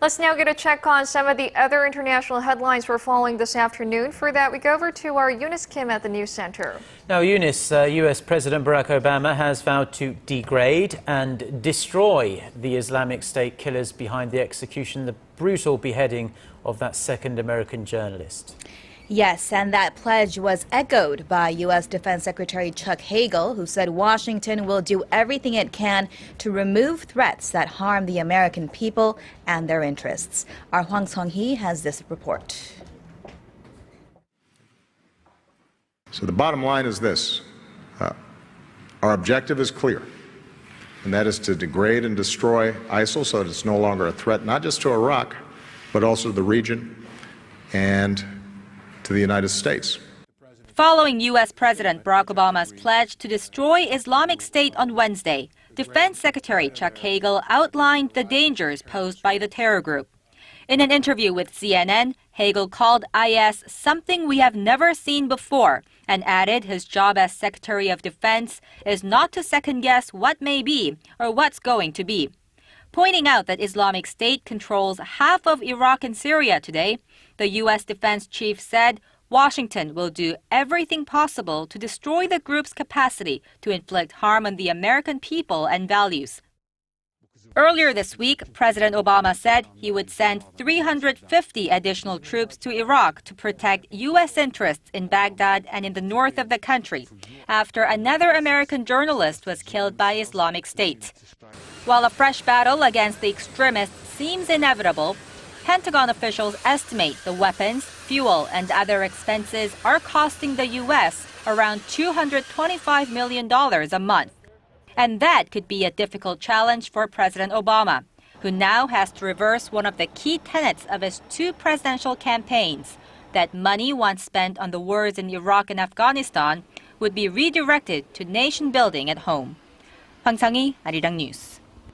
Let's now get a check on some of the other international headlines we're following this afternoon. For that, we go over to our Eunice Kim at the NewsCenter. Now, Eunice, U.S. President Barack Obama has vowed to degrade and destroy the Islamic State killers behind the execution, the brutal beheading of that second American journalist. Yes, and that pledge was echoed by U.S. Defense Secretary Chuck Hagel, who said Washington will do everything it can to remove threats that harm the American people and their interests. Our Hwang Sung-hee has this report. So the bottom line is this. Our objective is clear, and that is to degrade and destroy ISIL so that it's no longer a threat, not just to Iraq, but also to the region and to the United States. Following U.S. President Barack Obama's pledge to destroy Islamic State on Wednesday, Defense Secretary Chuck Hagel outlined the dangers posed by the terror group. In an interview with CNN, Hagel called IS something we have never seen before and added his job as Secretary of Defense is not to second-guess what may be or what's going to be. Pointing out that Islamic State controls half of Iraq and Syria today, the U.S. defense chief said Washington will do everything possible to destroy the group's capacity to inflict harm on the American people and values. Earlier this week, President Obama said he would send 350 additional troops to Iraq to protect U.S. interests in Baghdad and in the north of the country after another American journalist was killed by Islamic State. While a fresh battle against the extremists seems inevitable, Pentagon officials estimate the weapons, fuel, and other expenses are costing the U.S. around $225 million a month. And that could be a difficult challenge for President Obama, who now has to reverse one of the key tenets of his two presidential campaigns, that money once spent on the wars in Iraq and Afghanistan would be redirected to nation building at home. Hwang Sung-hee, Arirang News.